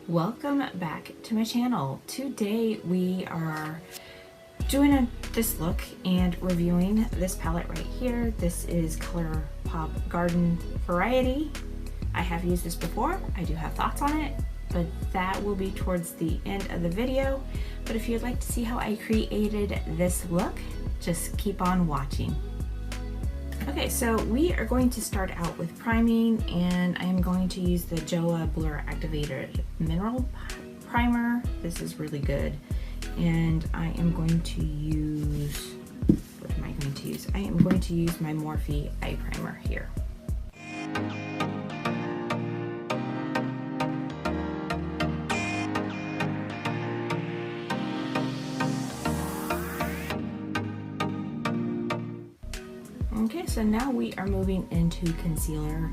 Welcome back to my channel. Today we are doing this look and reviewing this palette right here. This is ColourPop Garden Variety. I have used this before. I do have thoughts on it, but that will be towards the end of the video. But if you'd like to see how I created this look, just keep on watching. Okay, so we are going to start out with priming, and I am going to use the Joa Blur Activated Mineral Primer. This is really good. And I am going to use, what am I going to use? I am going to use my Morphe Eye Primer here. Okay, so now we are moving into concealer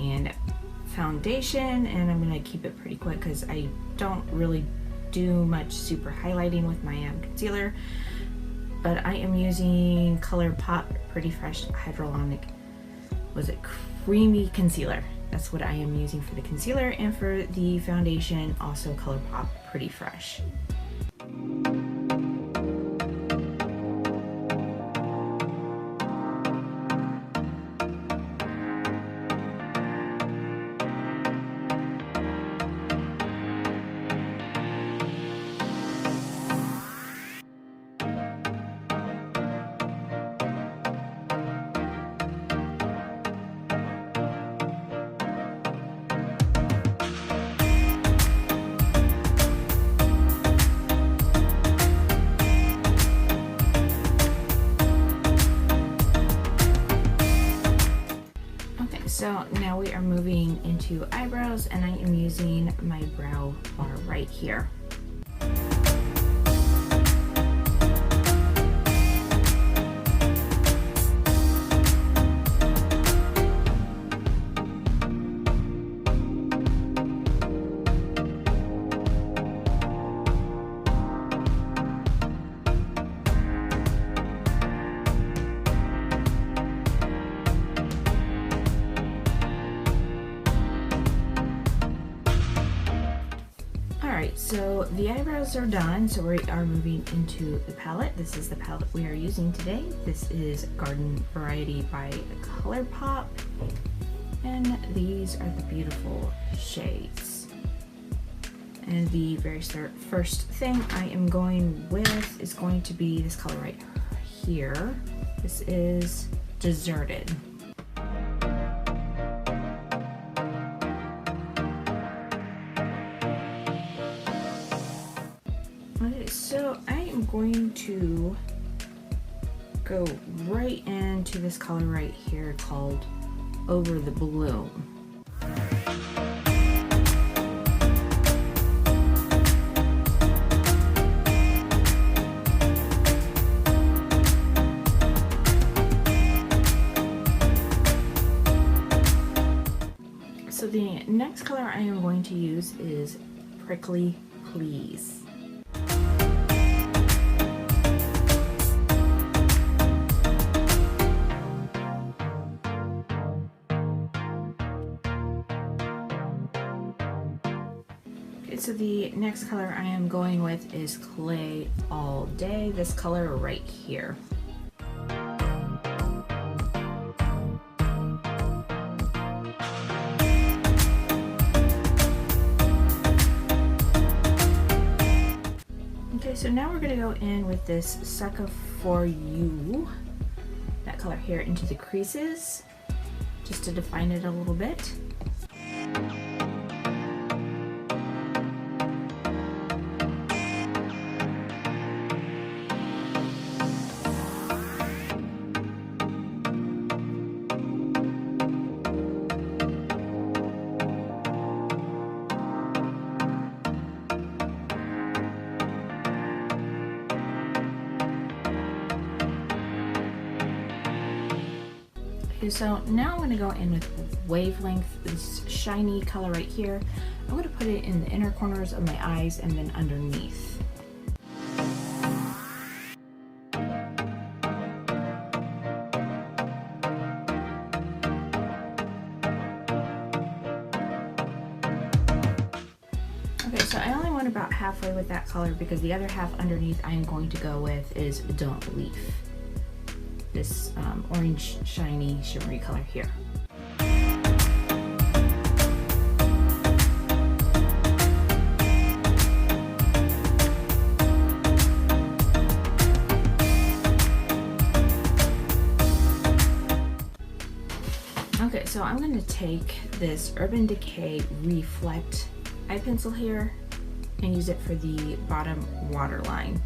and foundation, and I'm going to keep it pretty quick because I don't really do much super highlighting with my concealer, but I am using ColourPop Pretty Fresh Hyaluronic, was it Creamy Concealer? That's what I am using for the concealer, and for the foundation, also ColourPop Pretty Fresh. So now we are moving into eyebrows, and I am using my brow bar right here. Alright, so the eyebrows are done, so we are moving into the palette. This is the palette we are using today. This is Garden Variety by ColourPop, and these are the beautiful shades. And the very first thing I am going with is going to be this color right here. This is Deserted. Okay, so I am going to go right into this color right here called Over the Bloom. So the next color I am going to use is Prickly Please. So the next color I am going with is Clay All Day, this color right here. Okay, so now we're going to go in with this Sucker For You, that color here, into the creases, just to define it a little bit. So now I'm going to go in with Wavelength, this shiny color right here. I'm going to put it in the inner corners of my eyes and then underneath. So I only went about halfway with that color because the other half underneath I am going to go with is Don't Leaf. This orange, shiny, shimmery color here. Okay, so I'm going to take this Urban Decay Reflect eye pencil here and use it for the bottom waterline.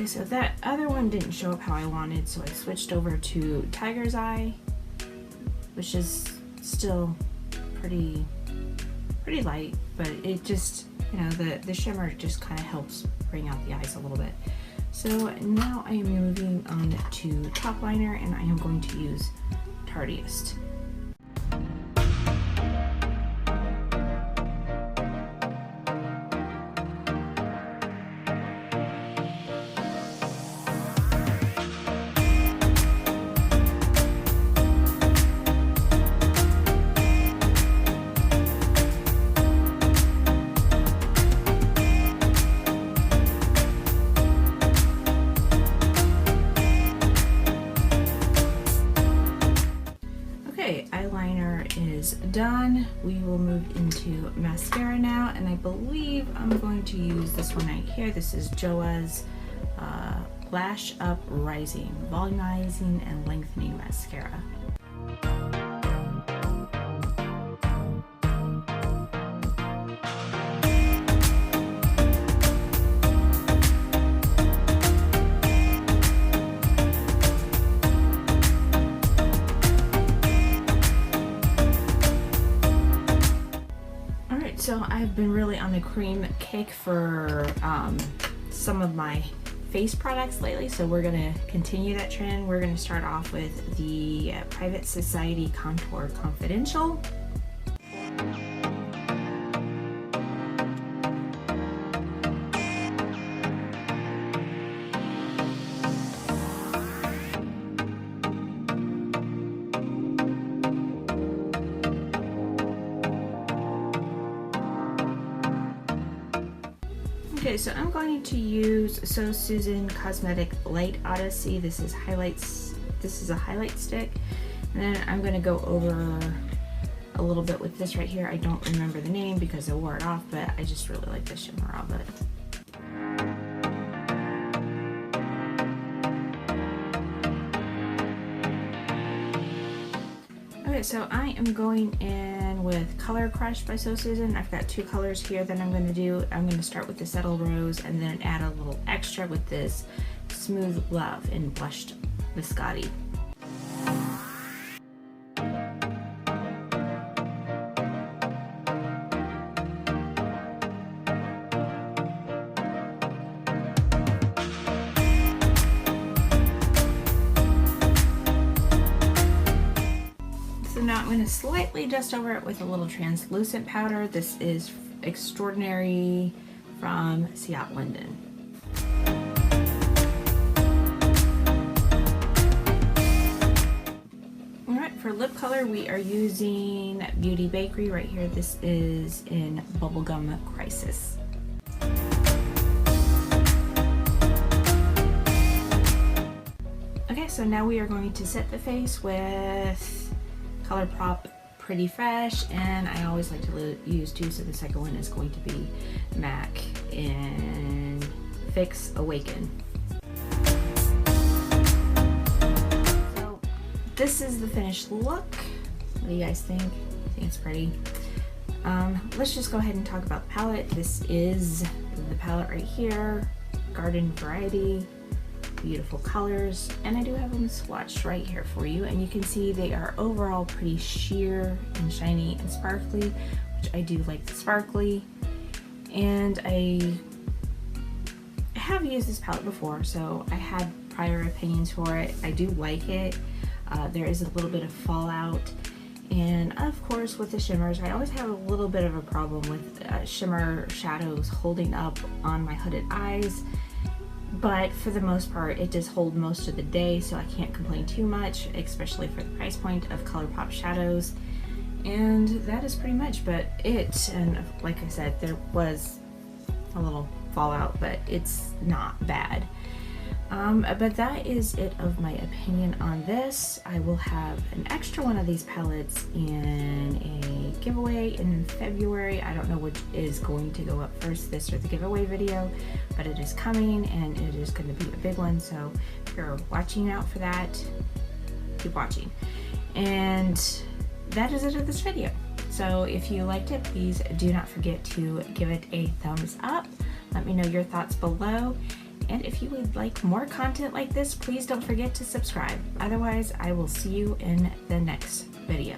So that other one didn't show up how I wanted, so I switched over to Tiger's Eye, which is still pretty light, but it just, you know, the shimmer just kind of helps bring out the eyes a little bit. So now I am moving on to top liner, and I am going to use Tardiest. Eyeliner is done. We will move into mascara now, and I believe I'm going to use this one right here. This is Joa's Lash Up Rising Volumizing and Lengthening Mascara. So I've been really on the cream kick for some of my face products lately, so we're gonna continue that trend. We're gonna start off with the Private Society Contour Confidential. Okay, so I'm going to use So Susan Cosmetic Light Odyssey. This is a highlight stick. And then I'm going to go over a little bit with this right here. I don't remember the name because I wore it off, but I just really like the shimmer of it. Okay, so I am going in with Color Crush by So Susan. I've got two colors here that I'm going to do. I'm going to start with the Settle Rose and then add a little extra with this Smooth Love in Blushed Biscotti. So now I'm going to slightly dust over it with a little translucent powder. This is Extraordinary from Ciat Linden. Alright, for lip color we are using Beauty Bakery right here. This is in Bubblegum Crisis. Okay, so now we are going to set the face with ColourPop Pretty Fresh, and I always like to use two, so the second one is going to be MAC in Fix Awaken. So this is the finished look. What do you guys think? I think it's pretty. Let's just go ahead and talk about the palette. This is the palette right here, Garden Variety. Beautiful colors, and I do have them swatched right here for you, and you can see they are overall pretty sheer and shiny and sparkly, which I do like the sparkly. And I have used this palette before, so I had prior opinions for it. I do like it. There is a little bit of fallout. And of course with the shimmers, I always have a little bit of a problem with shimmer shadows holding up on my hooded eyes. But for the most part, it does hold most of the day, so I can't complain too much, especially for the price point of ColourPop shadows. And that is pretty much it. And like I said, there was a little fallout, but it's not bad. But that is it of my opinion on this. I will have an extra one of these palettes in a giveaway in February. I don't know which is going to go up first, this or the giveaway video, but it is coming and it is going to be a big one. So if you're watching out for that, keep watching. And that is it of this video. So if you liked it, please do not forget to give it a thumbs up. Let me know your thoughts below. And if you would like more content like this, please don't forget to subscribe. Otherwise, I will see you in the next video.